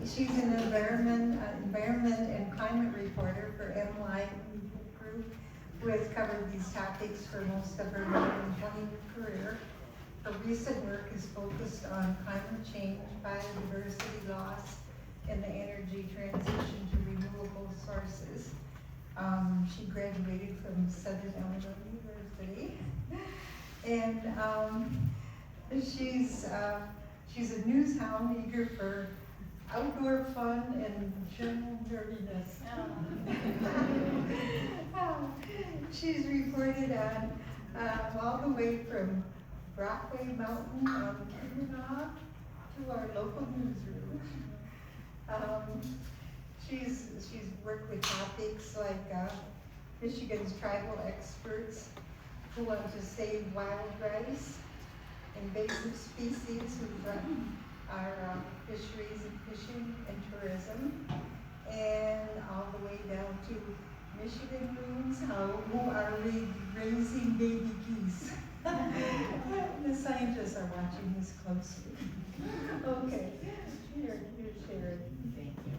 She's an environment and climate reporter for MLive group, who has covered these topics for most of her more than 20-year career. Her recent work is focused on climate change, biodiversity loss, and the energy transition to renewable sources. She graduated from Southern Illinois University, and she's a news hound eager for outdoor fun and general nerdiness. She's reported on all the way from Brockway Mountain on Keweenaw to our local newsroom. She's worked with topics like Michigan's tribal experts who want to save wild rice, invasive species who threaten our fisheries and fishing and tourism, and all the way down to Michigan loons who are raising baby geese. The scientists are watching this closely. Okay, here's Sheri. Thank you.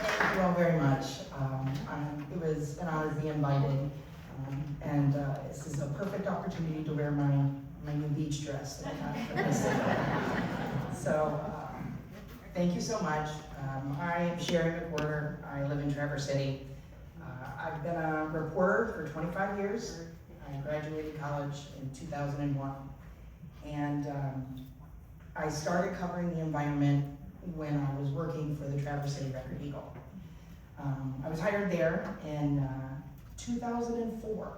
Thank you all very much. It was an honor to be invited, and this is a perfect opportunity to wear my new beach dress that I got for this event. So, thank you so much. I am Sheri McWhirter. I live in Traverse City. I've been a reporter for 25 years. I graduated college in 2001. And I started covering the environment when I was working for the Traverse City Record Eagle. I was hired there in 2004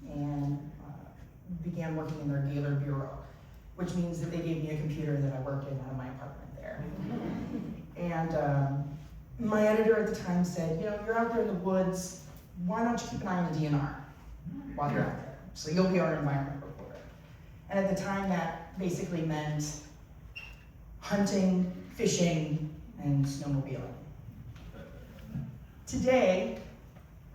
and began working in their Gaylor Bureau, which means that they gave me a computer that I worked in out of my apartment there. And my editor at the time said, you're out there in the woods, why don't you keep an eye on the DNR while you're out there? So you'll be our environment reporter. And at the time that basically meant hunting, fishing, and snowmobiling. Today,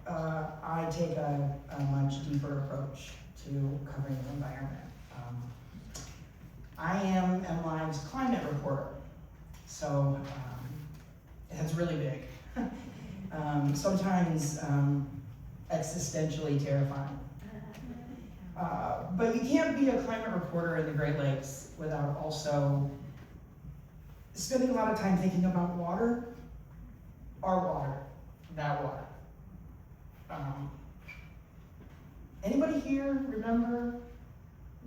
I take a much deeper approach to covering the environment. I am MLive's climate reporter, so that's really big. Sometimes existentially terrifying. But you can't be a climate reporter in the Great Lakes without also spending a lot of time thinking about water, our water, that water. Anybody here remember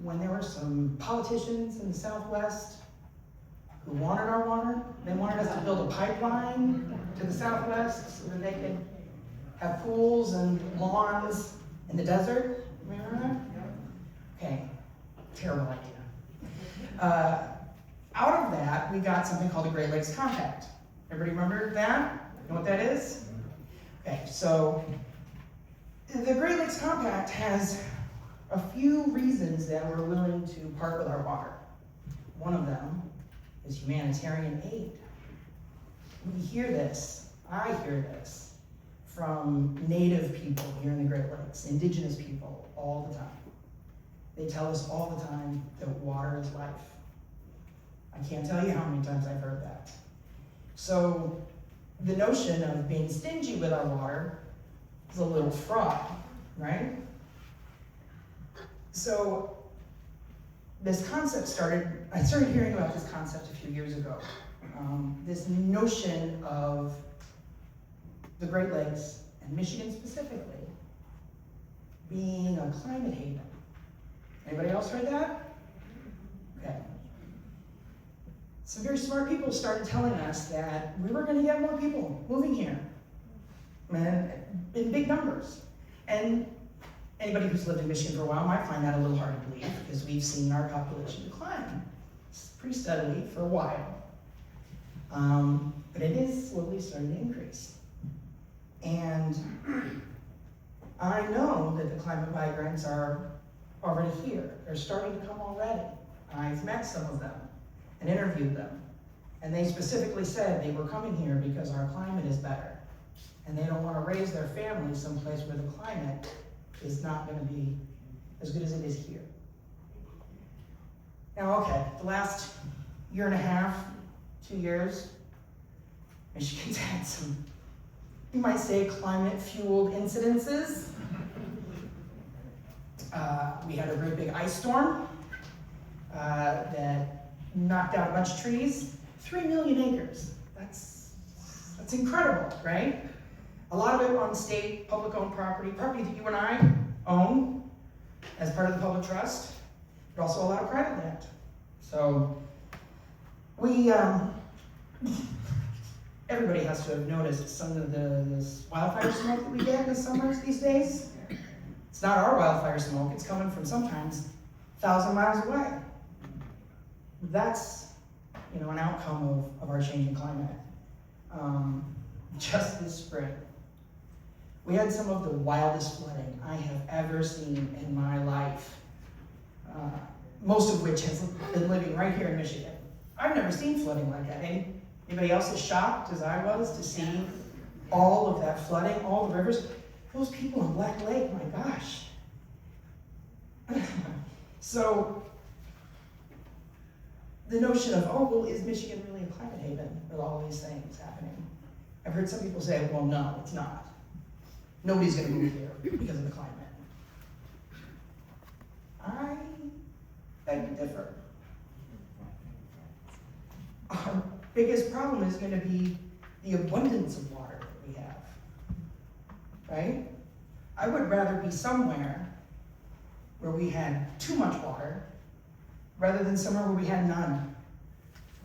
when there were some politicians in the Southwest who wanted our water? They wanted us to build a pipeline to the Southwest so that they could have pools and lawns in the desert. Remember that? Okay, terrible idea. Out of that, we got something called the Great Lakes Compact. Everybody remember that? You know what that is? Okay, so the Great Lakes Compact has a few reasons that we're willing to part with our water. One of them is humanitarian aid. We hear this, I hear this, from Native people here in the Great Lakes, Indigenous people, all the time. They tell us all the time that water is life. I can't tell you how many times I've heard that. So the notion of being stingy with our water is a little fraught, right? So this concept I started hearing about this concept a few years ago. This notion of the Great Lakes, and Michigan specifically, being a climate haven. Anybody else heard that? Okay. Some very smart people started telling us that we were going to get more people moving here, and in big numbers. And anybody who's lived in Michigan for a while might find that a little hard to believe, because we've seen our population decline pretty steadily for a while. But it is slowly starting to increase. And I know that the climate migrants are already here. They're starting to come already. I've met some of them and interviewed them. And they specifically said they were coming here because our climate is better. And they don't want to raise their families someplace where the climate is not going to be as good as it is here. Now, okay, the last year and a half, 2 years, Michigan's had some, you might say, climate-fueled incidences. We had a very big ice storm that knocked out a bunch of trees. 3 million acres. That's incredible, right? A lot of it on state, public-owned property that you and I own as part of the public trust, but also a lot of private land. So we, everybody has to have noticed some of this wildfire smoke that we get in the summers these days. It's not our wildfire smoke, it's coming from sometimes 1,000 miles away. That's, an outcome of our changing climate. Just this spring, we had some of the wildest flooding I have ever seen in my life. Most of which has been living right here in Michigan. I've never seen flooding like that. Anybody else as shocked as I was to see all of that flooding, all the rivers? Those people in Black Lake, my gosh. So, the notion of, is Michigan really a climate haven with all these things happening? I've heard some people say, well, no, it's not. Nobody's going to move here because of the climate. I beg to differ. Our biggest problem is going to be the abundance of water that we have, right? I would rather be somewhere where we had too much water rather than somewhere where we had none,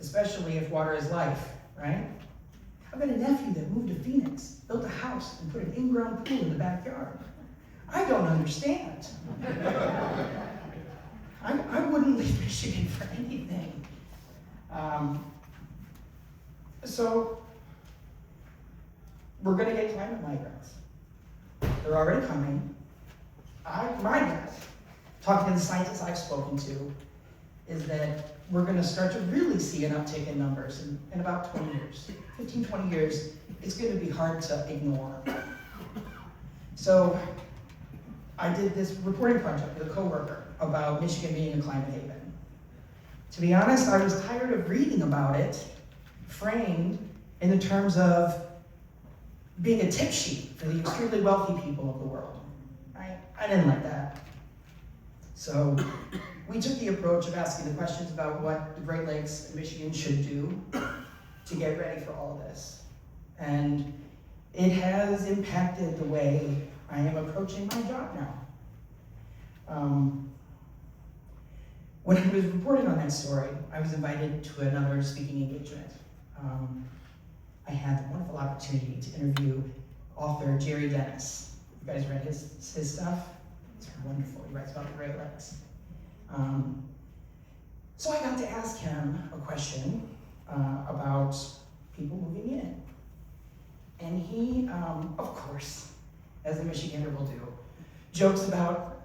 especially if water is life, right? I've got a nephew that moved to Phoenix, built a house, and put an in-ground pool in the backyard. I don't understand. I wouldn't leave Michigan for anything. So, we're going to get climate migrants. They're already coming. My guess, talking to the scientists I've spoken to, is that we're going to start to really see an uptick in numbers in about 20 years. 15, 20 years, it's going to be hard to ignore. So I did this reporting project with a coworker about Michigan being a climate haven. To be honest, I was tired of reading about it framed in the terms of being a tip sheet for the extremely wealthy people of the world. I didn't like that. So we took the approach of asking the questions about what the Great Lakes and Michigan should do to get ready for all of this. And it has impacted the way I am approaching my job now. When I was reporting on that story, I was invited to another speaking engagement. I had the wonderful opportunity to interview author Sheri. You guys read his stuff? It's wonderful. He writes about the Great Lakes. So I got to ask him a question about people moving in. And he, of course, as a Michigander will do, jokes about,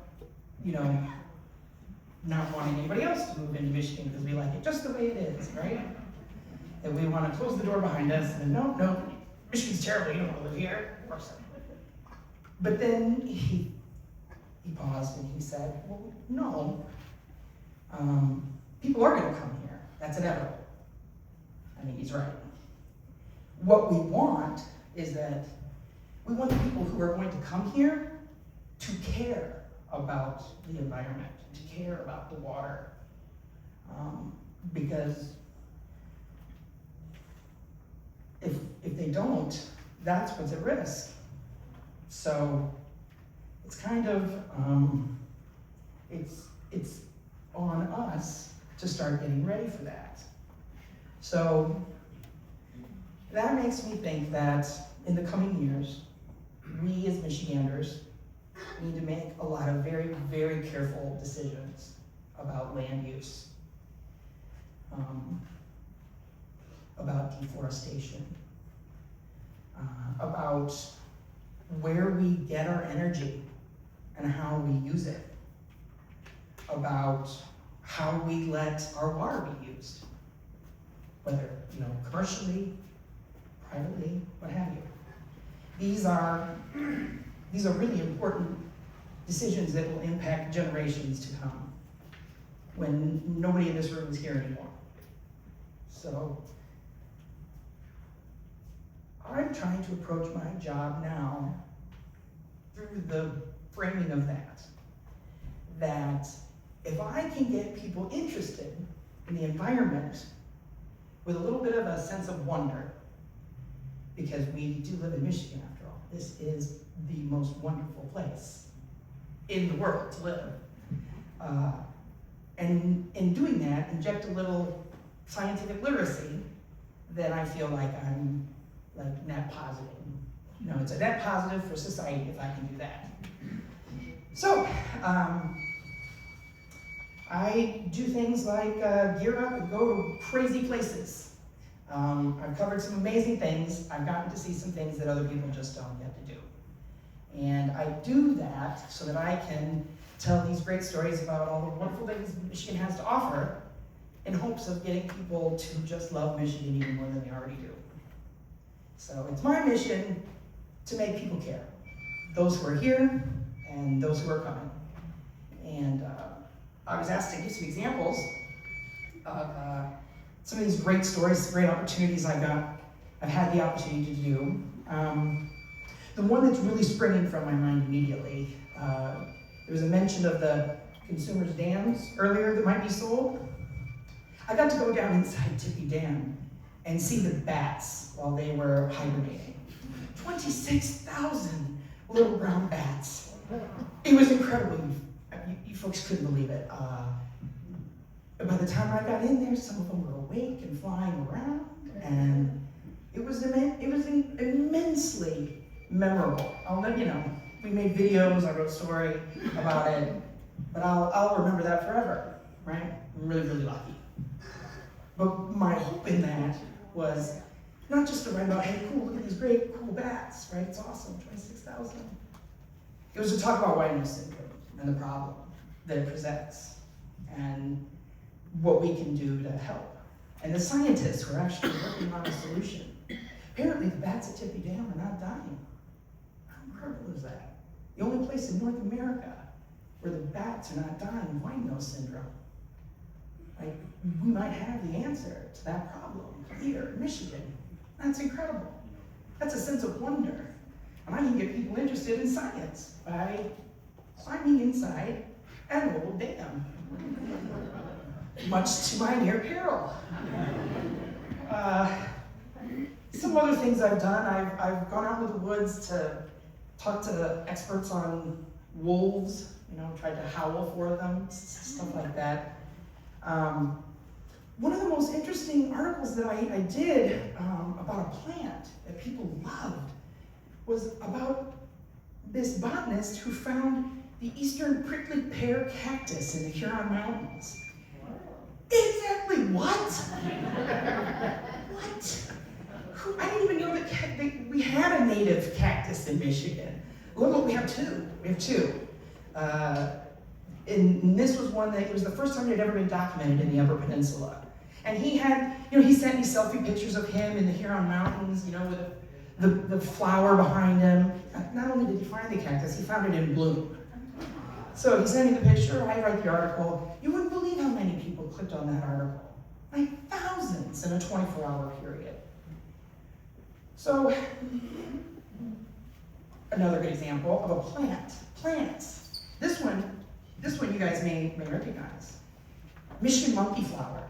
not wanting anybody else to move into Michigan because we like it just the way it is, right? And we want to close the door behind us and no, Michigan's terrible, you don't want to live here. Of course. But then he paused and he said, well, no, people are going to come here. That's inevitable. I mean, he's right. What we want is that we want the people who are going to come here to care about the environment, to care about the water, because if they don't, that's what's at risk. So it's kind of, it's on us to start getting ready for that. So that makes me think that in the coming years, we as Michiganders need to make a lot of very, very careful decisions about land use, about deforestation, about where we get our energy and how we use it, about how we let our water be used, whether commercially, privately, what have you. These are really important decisions that will impact generations to come. when nobody in this room is here anymore. So I'm trying to approach my job now through the framing of that if I can get people interested in the environment with a little bit of a sense of wonder, because we do live in Michigan after all. This is the most wonderful place in the world to live. And in doing that, inject a little scientific literacy, then I feel like I'm like net positive. You know, it's a net positive for society if I can do that. So, I do things like gear up and go to crazy places. I've covered some amazing things. I've gotten to see some things that other people just don't get to do. And I do that so that I can tell these great stories about all the wonderful things Michigan has to offer in hopes of getting people to just love Michigan even more than they already do. So it's my mission to make people care. Those who are here and those who are coming. And I was asked to give some examples of some of these great stories, great opportunities I've had the opportunity to do. The one that's really springing from my mind immediately, there was a mention of the consumers' dams earlier that might be sold. I got to go down inside Tippy Dam and see the bats while they were hibernating. 26,000 little brown bats. It was incredible. You folks couldn't believe it. By the time I got in there, some of them were awake and flying around, and it was immensely memorable. I'll let you know. We made videos, I wrote a story about it, but I'll remember that forever, right? I'm really, really lucky. But my hope in that was not just to write about, hey, cool, look at these great, cool bats, right? It's awesome, 26,000. It was to talk about white nose syndrome and the problem that it presents and what we can do to help. And the scientists who are actually working on a solution. Apparently the bats at Tippy Dam are not dying. How incredible is that? The only place in North America where the bats are not dying of white nose syndrome. Like, we might have the answer to that problem here in Michigan. That's incredible. That's a sense of wonder. And I can get people interested in science by climbing inside an old dam, much to my near peril. Some other things I've done, I've gone out into the woods to talk to experts on wolves, you know, tried to howl for them, stuff like that. One of the most interesting articles that I did about a plant that people loved was about this botanist who found the eastern prickly pear cactus in the Huron Mountains. Exactly what? What? I didn't even know that we had a native cactus in Michigan. Look, we have two. We have two. And this was one that it was the first time it had ever been documented in the Upper Peninsula. And he had, you know, he sent me selfie pictures of him in the Huron Mountains, you know, with the flower behind him. Not only did he find the cactus, he found it in bloom. So he sent me the picture, I write the article. You wouldn't believe how many people clicked on that article. Like thousands in a 24-hour period. So, another good example of a plant. Plants. This one you guys may recognize. Michigan monkey flower.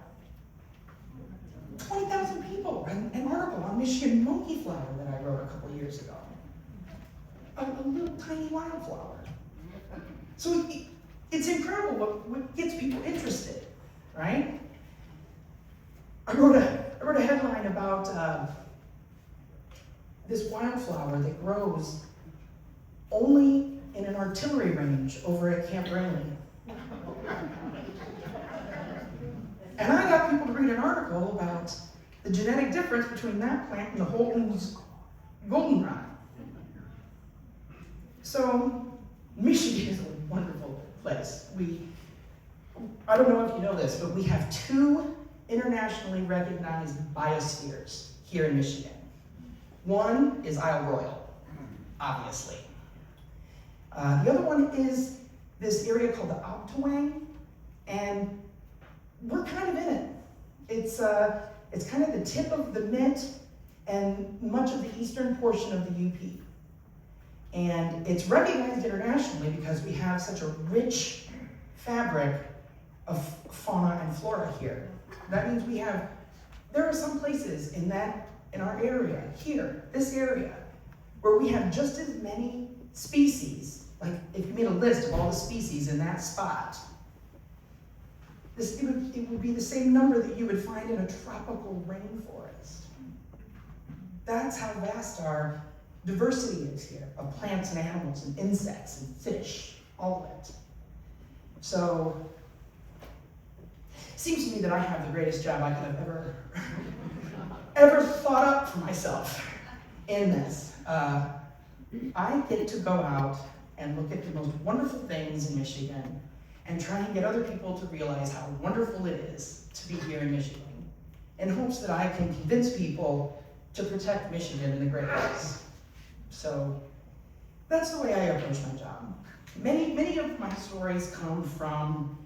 20,000 people read an article on Michigan monkey flower that I wrote a couple years ago. A little tiny wildflower. So it's incredible what gets people interested, right? I wrote a headline about this wildflower that grows only in an artillery range over at Camp Granley. And I got people to read an article about the genetic difference between that plant and the Holton's goldenrod. So, Michigan is a wonderful place. I don't know if you know this, but we have 2 internationally recognized biospheres here in Michigan. One is Isle Royal, obviously. The other one is this area called the Outaouais, and we're kind of in it. It's kind of the tip of the Mid and much of the eastern portion of the UP. And it's recognized internationally because we have such a rich fabric of fauna and flora here. That means there are some places in our area, here, this area, where we have just as many species, like if you made a list of all the species in that spot, it would be the same number that you would find in a tropical rainforest. That's how vast our diversity is here, of plants and animals and insects and fish, all of it. So, it seems to me that I have the greatest job I could have ever thought up for myself in this. I get to go out and look at the most wonderful things in Michigan and try and get other people to realize how wonderful it is to be here in Michigan, in hopes that I can convince people to protect Michigan in the Great Lakes. So that's the way I approach my job. Many of my stories come from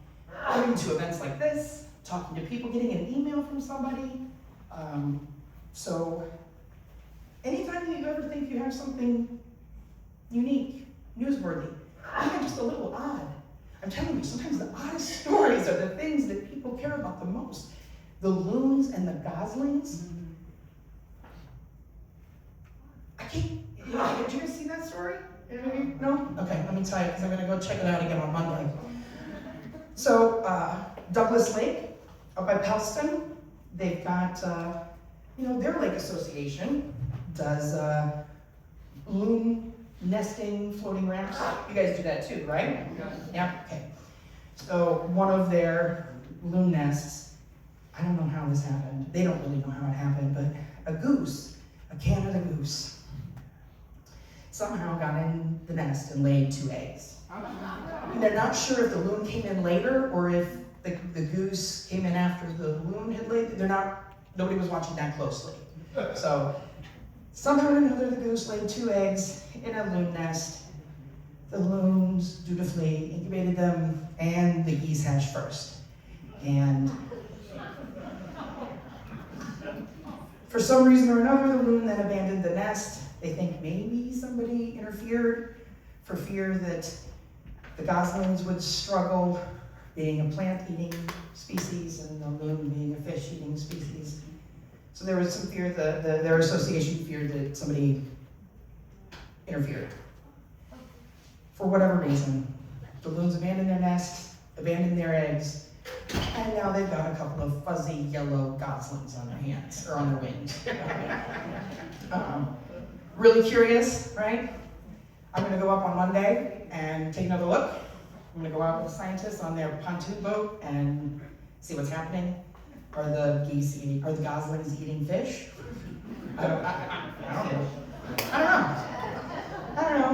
going to events like this, talking to people, getting an email from somebody. So anytime you ever think you have something unique, newsworthy, even just a little odd, I'm telling you, sometimes the oddest stories are the things that people care about the most. The loons and the goslings. Did you guys see that story? No? Okay, let me tell you, because I'm going to go check it out again on Monday. So, Douglas Lake, up by Pelston, they've got, their lake association does loon nesting floating ramps. You guys do that too, right? Yeah, okay. So, one of their loon nests, I don't know how this happened. They don't really know how it happened, but a Canada goose, somehow got in the nest and laid 2 eggs. And they're not sure if the loon came in later or if the goose came in after the loon had laid. Nobody was watching that closely. So somehow or another, the goose laid 2 eggs in a loon nest. The loons dutifully incubated them, and the geese hatched first. And for some reason or another, the loon then abandoned the nest. They think maybe somebody interfered for fear that the goslings would struggle, being a plant-eating species and the loon being a fish-eating species. So there was some fear, their association feared that somebody interfered. For whatever reason, the loons abandoned their nest, abandoned their eggs, and now they've got a couple of fuzzy yellow goslings on their hands, or on their wings. Really curious, right? I'm going to go up on Monday and take another look. I'm going to go out with the scientists on their pontoon boat and see what's happening. Are the goslings eating fish? I don't know.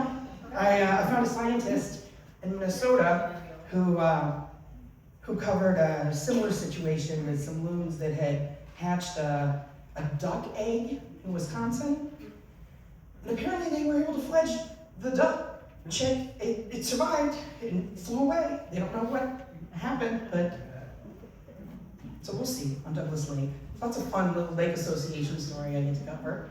I found a scientist in Minnesota who covered a similar situation with some loons that had hatched a duck egg in Wisconsin. And apparently they were able to fledge the duck chick. It survived and flew away. They don't know what happened, but so we'll see on Douglas Lake. Lots of fun little lake association story I get to cover.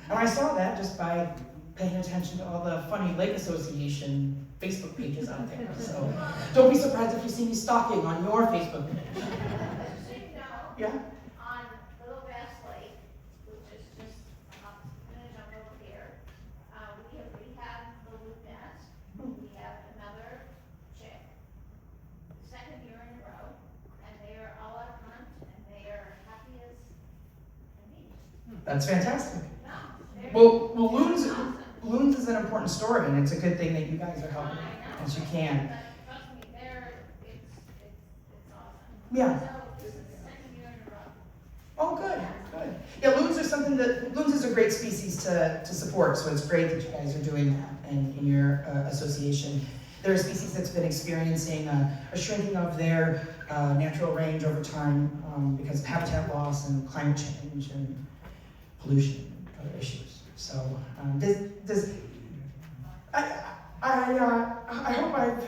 And I saw that just by paying attention to all the funny lake association Facebook pages out there. So don't be surprised if you see me stalking on your Facebook page. Yeah? On Little Bass Lake, which is just up in a jungle here, we have rehabbed the loop nest. We have another chick, second year in a row, and they are all out front, and they are happy as can be. That's fantastic. No, they're Well, awesome. loons is an important story, and it's a good thing that you guys are helping as you can. But trust me, it's awesome. Yeah. So this is the second year in a row. Oh, good. Yeah, loons is a great species to support, so it's great that you guys are doing that in your association. They're a species that's been experiencing a shrinking of their natural range over time because of habitat loss and climate change and pollution and other issues. So I hope I've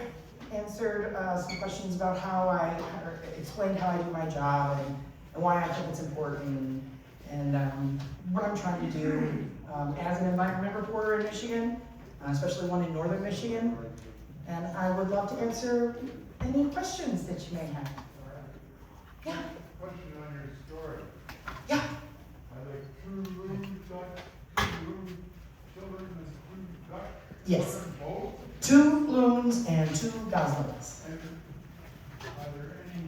answered some questions about how or explained how I do my job and why I think it's important and what I'm trying to do as an environment reporter in Michigan, especially one in northern Michigan. And I would love to answer any questions that you may have. Yeah. Question on your story. Yeah. Are there 2 room ducks, 2 room children and 2 ducks? Yes. Both? 2 loons and 2 goslings. And are there any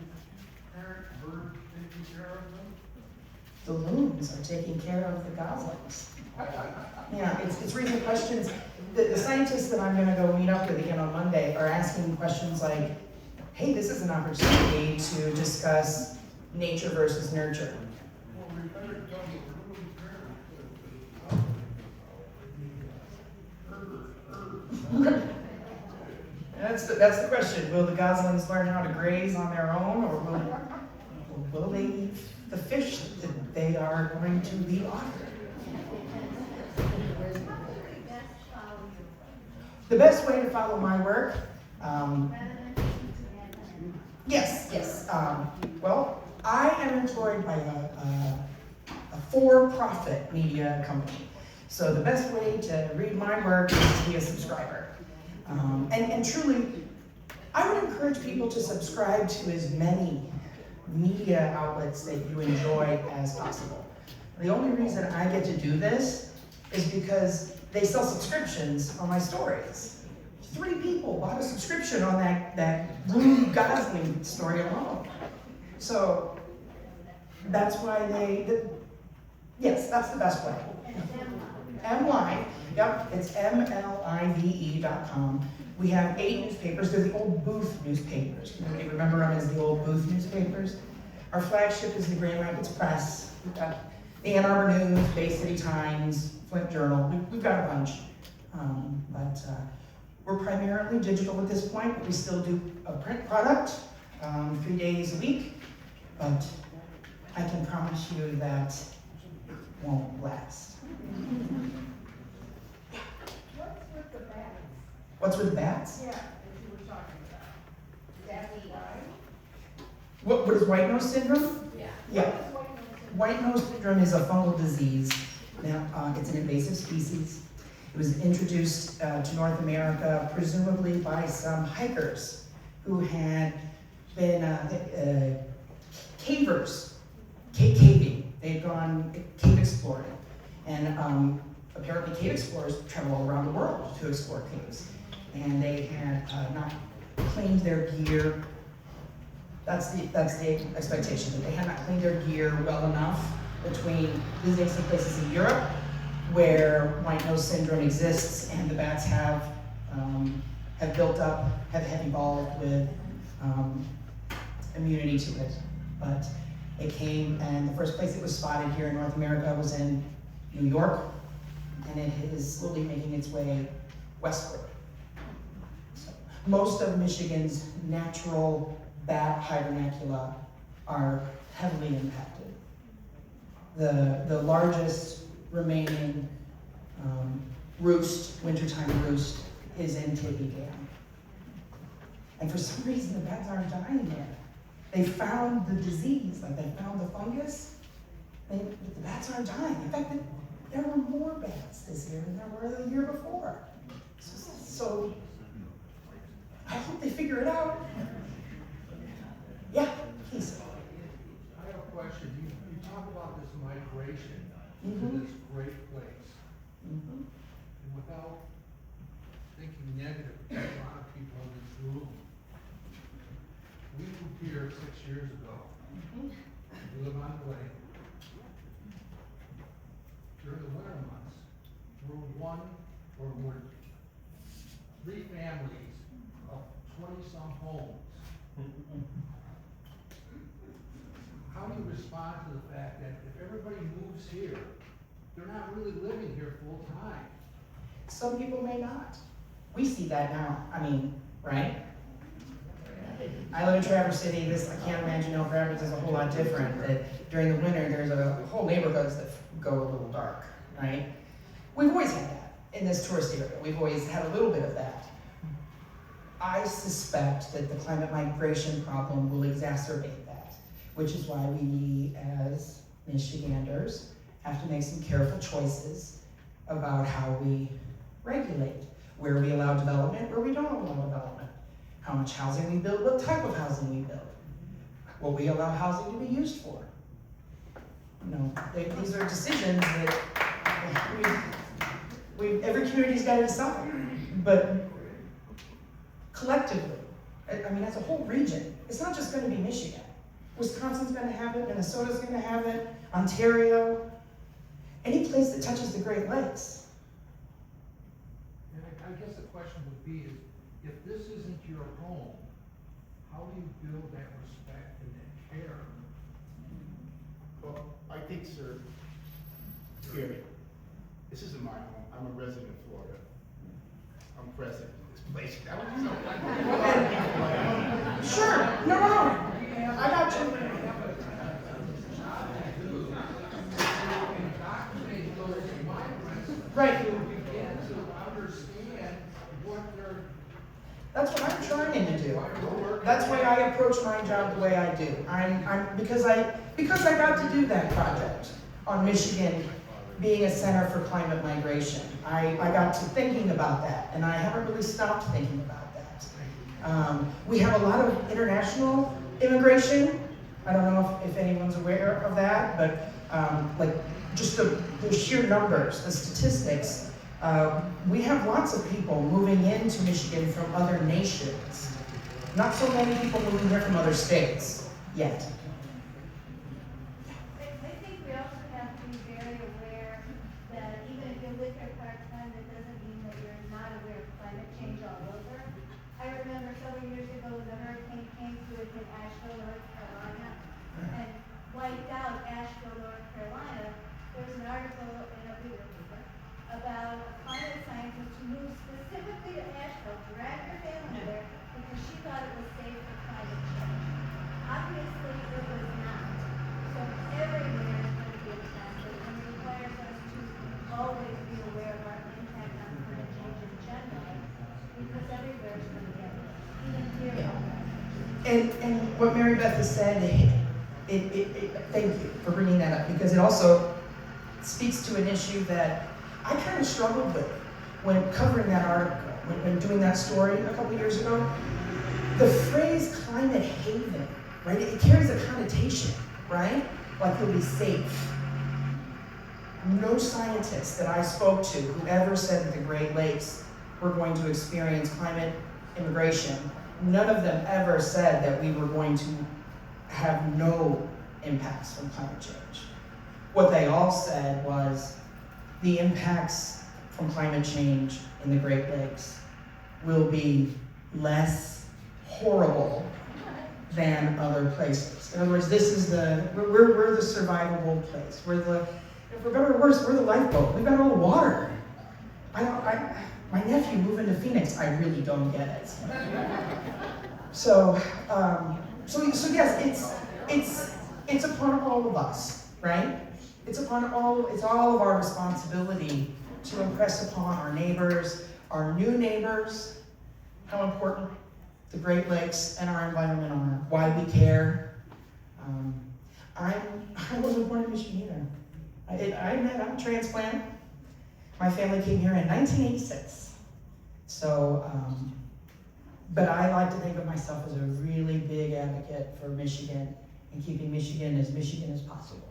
parent birds taking care of them? The loons are taking care of the goslings. Yeah, it's raising questions. The scientists that I'm gonna go meet up with again on Monday are asking questions like, hey, this is an opportunity to discuss nature versus nurture. Well, we better come with room parents. That's the question. Will the goslings learn how to graze on their own, or will they eat the fish that they are going to be offered? The best way to follow my work, yes. Well, I am employed by a for-profit media company. So the best way to read my work is to be a subscriber. And truly, I would encourage people to subscribe to as many media outlets that you enjoy as possible. The only reason I get to do this is because they sell subscriptions on my stories. 3 people bought a subscription on that Blue Gosling story alone. So that's why yes, that's the best way. MLive, yep, it's MLive.com. We have 8 newspapers. They're the old Booth newspapers. You may remember them as the old Booth newspapers. Our flagship is the Grand Rapids Press. We've got the Ann Arbor News, Bay City Times, Flint Journal. We've got a bunch. But we're primarily digital at this point, but we still do a print product 3 days a week. But I can promise you that it won't last. What's with the bats? What's with the bats? Yeah, that you were talking about. That's why? What is white nose syndrome? Yeah. Yeah. What is white nose syndrome? White nose syndrome is a fungal disease. Now, it's an invasive species. It was introduced to North America presumably by some hikers who had been cavers, caving. They'd gone cave exploring. And apparently cave explorers travel all around the world to explore caves. And they had not cleaned their gear. That's the expectation, that they had not cleaned their gear well enough between visiting some places in Europe where white nose syndrome exists and the bats have built up, have evolved with immunity to it. But it came, and the first place it was spotted here in North America was in New York, and it is slowly making its way westward. So, most of Michigan's natural bat hibernacula are heavily impacted. The largest remaining wintertime roost, is in Tibby Dam. And for some reason, the bats aren't dying there. They found the disease, like they found the fungus, the bats aren't dying. In fact, there were more bats this year than there were the year before. So I hope they figure it out. Yeah, please. I have a question. You talk about this migration to this great place. And without thinking negative, a lot of people in this room. We moved here 6 years ago. We live on the lake. During the winter months, we're 3 families of 20-some homes. How do you respond to the fact that if everybody moves here, they're not really living here full time? Some people may not. We see that now, right? I live in Traverse City. I can't imagine Elk Rapids is a whole lot different. That during the winter, there's a whole neighborhoods that go a little dark, right? We've always had that in this tourist area. We've always had a little bit of that. I suspect that the climate migration problem will exacerbate that, which is why we, as Michiganders, have to make some careful choices about how we regulate, where we allow development, where we don't allow development, how much housing we build, what type of housing we build, what we allow housing to be used for. You know, these are decisions that every community's got to decide, but collectively, I mean, as a whole region, it's not just going to be Michigan. Wisconsin's going to have it, Minnesota's going to have it, Ontario, any place that touches the Great Lakes. And I guess the question would be is, if this isn't your home, how do you build that respect and that care? Well, I think, sir, Sheri, this isn't my home. I'm a resident of Florida. I'm president of this place. That was so Sure, no, I got you. Right. That's what I'm trying to do. That's why I approach my job the way I do. Because I got to do that project on Michigan being a center for climate migration. I got to thinking about that, and I haven't really stopped thinking about that. We have a lot of international immigration. I don't know if anyone's aware of that, but like just the sheer numbers, the statistics. We have lots of people moving into Michigan from other nations. Not so many people moving here from other states yet. I think we also have to be very aware that even if you're with your part-time, that doesn't mean that you're not aware of climate change all over. I remember several years ago when the hurricane came through, it hit Asheville, North Carolina, and wiped out Asheville, North Carolina. There was an article in a bigger paper about a climate scientist who moved specifically to Asheville, dragged her family there because she thought it was safe for climate change. Obviously, it was not. So everywhere is going to be affected, and it requires us to always be aware of our impact on climate change in general, because everywhere is going to get it, even here. And what Mary Beth has said, thank you for bringing that up, because it also speaks to an issue that I kind of struggled with when covering that article, when doing that story a couple years ago. The phrase climate haven, right? It carries a connotation, right? Like you'll be safe. No scientist that I spoke to who ever said that the Great Lakes were going to experience climate immigration, none of them ever said that we were going to have no impacts from climate change. What they all said was the impacts from climate change in the Great Lakes will be less horrible than other places. In other words, this is we're the survivable place. If we're better or worse, we're the lifeboat. We've got all the water. My nephew moving to Phoenix, I really don't get it. So yes, it's upon all of us, right? It's all of our responsibility to impress upon our neighbors, our new neighbors, how important the Great Lakes and our environment are, why we care. I wasn't born in Michigan either. I admit I'm a transplant. My family came here in 1986. So, but I like to think of myself as a really big advocate for Michigan and keeping Michigan as possible.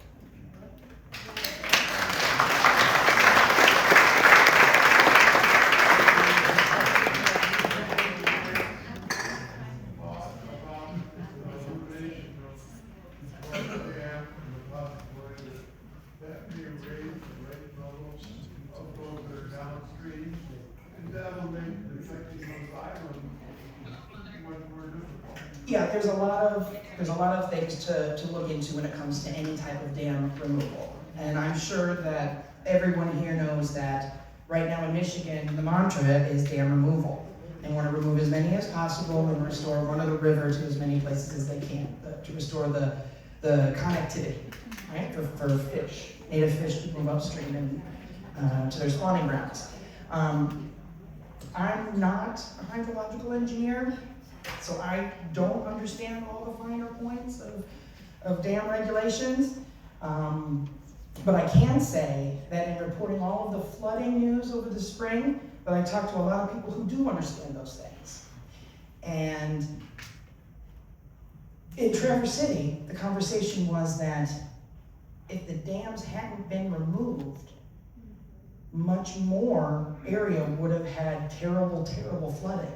Yeah, there's a lot of things to look into when it comes to any type of dam removal. And I'm sure that everyone here knows that right now in Michigan, the mantra is dam removal. They want to remove as many as possible and restore one of the river to as many places as they can to restore the connectivity, right, for fish, native fish to move upstream and to their spawning grounds. I'm not a hydrological engineer, so I don't understand all the finer points of dam regulations. But I can say that in reporting all of the flooding news over the spring, that I talked to a lot of people who do understand those things. And in Traverse City, the conversation was that if the dams hadn't been removed, much more area would have had terrible, terrible flooding.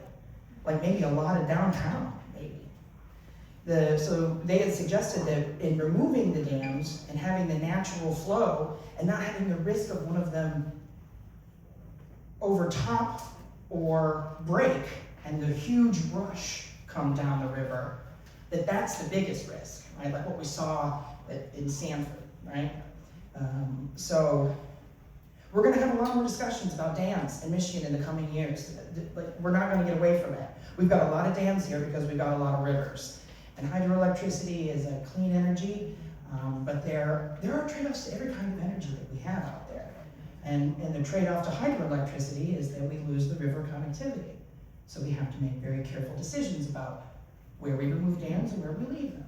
Like maybe a lot of downtown, maybe. So they had suggested that in removing the dams and having the natural flow and not having the risk of one of them overtop or break and the huge rush come down the river, that's the biggest risk, right? Like what we saw in Sanford, right? So we're gonna have a lot more discussions about dams in Michigan in the coming years. Like, we're not gonna get away from it. We've got a lot of dams here because we've got a lot of rivers. And hydroelectricity is a clean energy, but there are trade-offs to every kind of energy that we have out there. And the trade-off to hydroelectricity is that we lose the river connectivity. So we have to make very careful decisions about where we remove dams and where we leave them.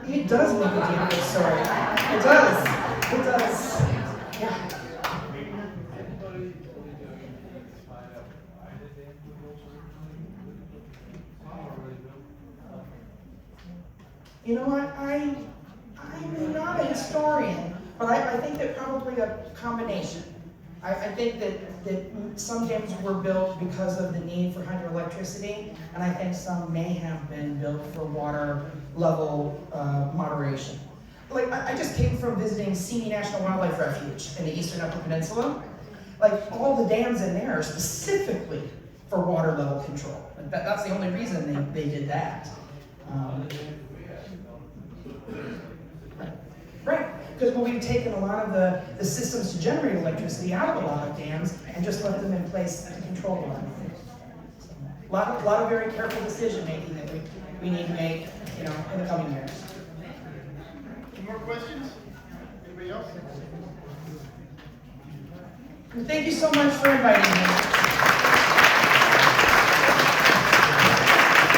It does make a damn good story. It does. It does. Yeah. You know what? I'm not a historian, but I think that probably a combination. I think that some dams were built because of the need for hydroelectricity, and I think some may have been built for water level moderation. Like, I just came from visiting Simi National Wildlife Refuge in the Eastern Upper Peninsula. Like, all the dams in there are specifically for water level control. That's the only reason they did that. Right, because we've taken a lot of the systems to generate electricity out of a lot of dams and just left them in place to control a lot of things. A lot of very careful decision making that we need to make, in the coming years. Any more questions? Anybody else? Thank you so much for inviting me.